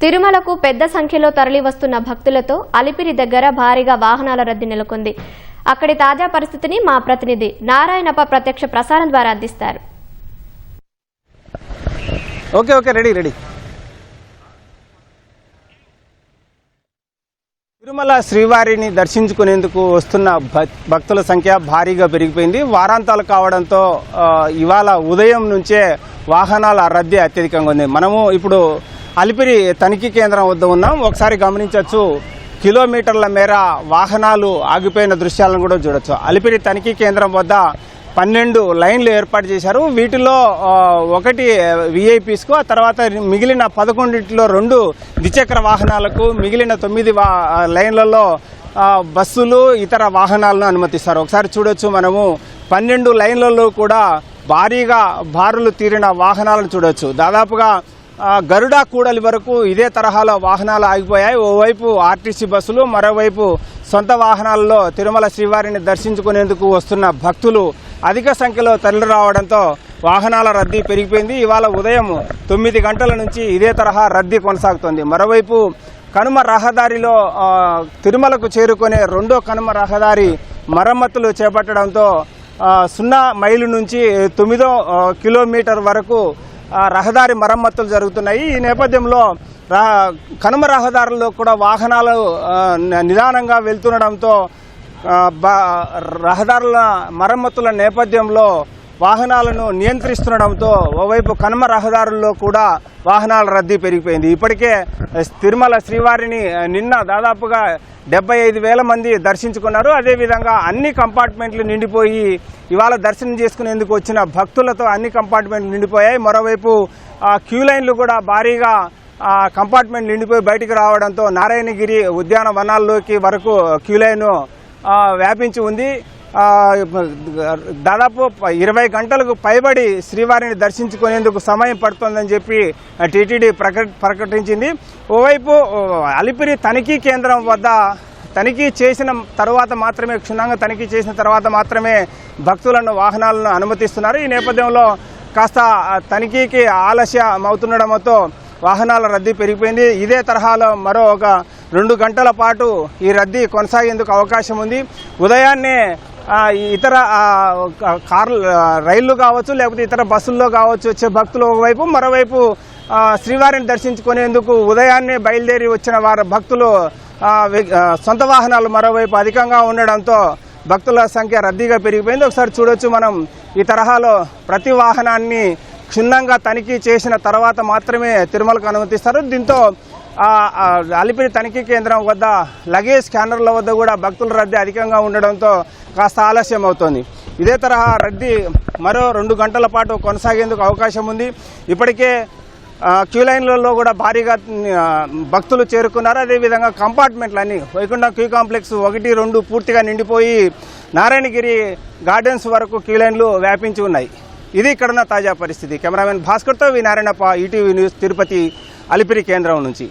తిరుమలకు పెద్ద సంఖ్యలో తరలివస్తున్న భక్తులతో అలిపిరి దగ్గర భారీగా వాహనాల రద్దీ నెలకొంది. అక్కడి తాజా పరిస్థితిని మా ప్రతినిధి నారాయణప్ప ప్రత్యక్ష ప్రసారం ద్వారా అందిస్తారు. రెడీ. తిరుమల శ్రీవారిని దర్శించుకునేందుకు వస్తున్న భక్తుల సంఖ్య భారీగా పెరిగిపోయింది. వారాంతాలు కావడంతో ఇవాళ ఉదయం నుంచే వాహనాల రద్దీ అత్యధికంగా ఉంది. మనము ఇప్పుడు అలిపిరి తనిఖీ కేంద్రం వద్ద ఉన్నాం. ఒకసారి గమనించవచ్చు, కిలోమీటర్ల మేర వాహనాలు ఆగిపోయిన దృశ్యాలను కూడా చూడొచ్చు. అలిపిరి తనిఖీ కేంద్రం వద్ద 12 లైన్లు ఏర్పాటు చేశారు. వీటిలో ఒకటి విఐపీస్కు, ఆ తర్వాత మిగిలిన 11లో 2 ద్విచక్ర వాహనాలకు, మిగిలిన 9 లైన్లలో బస్సులు ఇతర వాహనాలను అనుమతిస్తారు. ఒకసారి చూడొచ్చు, మనము 12 లైన్లలో కూడా భారీగా బారులు తీరిన వాహనాలను చూడొచ్చు. దాదాపుగా గరుడ కూడలి వరకు ఇదే తరహాలో వాహనాలు ఆగిపోయాయి. ఓవైపు ఆర్టీసీ బస్సులు, మరోవైపు సొంత వాహనాల్లో తిరుమల శ్రీవారిని దర్శించుకునేందుకు వస్తున్న భక్తులు అధిక సంఖ్యలో తరలి రావడంతో వాహనాల రద్దీ పెరిగిపోయింది. ఇవాళ ఉదయం 9 గంటల నుంచి ఇదే తరహా రద్దీ కొనసాగుతోంది. మరోవైపు కనుమ రహదారిలో తిరుమలకు చేరుకునే 2వ కనుమ రహదారి మరమ్మతులు చేపట్టడంతో 0 మైలు నుంచి 9వ కిలోమీటర్ వరకు రహదారి మరమ్మతులు జరుగుతున్నాయి. ఈ నేపథ్యంలో కనుమ రహదారుల్లో కూడా వాహనాలు నిదానంగా వెళ్తుండడంతో రహదారుల మరమ్మతుల నేపథ్యంలో వాహనాలను నియంత్రిస్తుండడంతో ఓవైపు కనుమ రహదారుల్లో కూడా వాహనాల రద్దీ పెరిగిపోయింది. ఇప్పటికే తిరుమల శ్రీవారిని నిన్న దాదాపుగా 75,000 మంది దర్శించుకున్నారు. అదేవిధంగా అన్ని కంపార్ట్మెంట్లు నిండిపోయి ఇవాళ దర్శనం చేసుకునేందుకు వచ్చిన భక్తులతో అన్ని కంపార్ట్మెంట్లు నిండిపోయాయి. మరోవైపు క్యూ లైన్లు కూడా భారీగా కంపార్ట్మెంట్ నిండిపోయి బయటికి రావడంతో నారాయణగిరి ఉద్యానవనాల్లోకి వరకు క్యూ లైన్ వ్యాపించి ఉంది. దాదాపు 20 గంటలకు పైబడి శ్రీవారిని దర్శించుకునేందుకు సమయం పడుతోందని చెప్పి టీటీడీ ప్రకటించింది. ఓవైపు అలిపిరి తనిఖీ కేంద్రం వద్ద తనిఖీ చేసిన తర్వాత మాత్రమే, క్షుణ్ణంగా తనిఖీ చేసిన తర్వాత మాత్రమే భక్తులను వాహనాలను అనుమతిస్తున్నారు. ఈ నేపథ్యంలో కాస్త తనిఖీకి ఆలస్యం అవుతుండడంతో వాహనాల రద్దీ పెరిగిపోయింది. ఇదే తరహాలో మరో 2 గంటల పాటు ఈ రద్దీ కొనసాగేందుకు అవకాశం ఉంది. ఉదయాన్నే ఇతర రైళ్లు కావచ్చు, లేకపోతే ఇతర బస్సుల్లో కావచ్చు వచ్చే భక్తులు ఒకవైపు, మరోవైపు శ్రీవారిని దర్శించుకునేందుకు ఉదయాన్నే బయలుదేరి వచ్చిన భక్తులు సొంత వాహనాలు మరోవైపు అధికంగా ఉండడంతో భక్తుల సంఖ్య రద్దీగా పెరిగిపోయింది. ఒకసారి చూడొచ్చు, మనం ఈ తరహాలో ప్రతి వాహనాన్ని క్షుణ్ణంగా తనిఖీ చేసిన తర్వాత మాత్రమే తిరుమలకు అనుమతిస్తారు. దీంతో అలిపిరి తనిఖీ కేంద్రం వద్ద లగేజ్ స్కానర్ల వద్ద కూడా భక్తుల రద్దీ అధికంగా ఉండడంతో కాస్త ఆలస్యం అవుతోంది. ఇదే తరహా రద్దీ మరో 2 గంటల పాటు కొనసాగేందుకు అవకాశం ఉంది. ఇప్పటికే క్యూ లైన్లలో కూడా భారీగా భక్తులు చేరుకున్నారు. అదేవిధంగా కంపార్ట్మెంట్లన్నీ వైకుంఠం క్యూ కాంప్లెక్స్ 1, 2 పూర్తిగా నిండిపోయి నారాయణగిరి గార్డెన్స్ వరకు క్యూ లైన్లు వ్యాపించి ఉన్నాయి. ఇది ఇక్కడున్న తాజా పరిస్థితి. కెమెరామెన్ భాస్కర్తో వి నారాయణప్ప, ఈటీవీ న్యూస్, తిరుపతి అలిపిరి కేంద్రం నుంచి.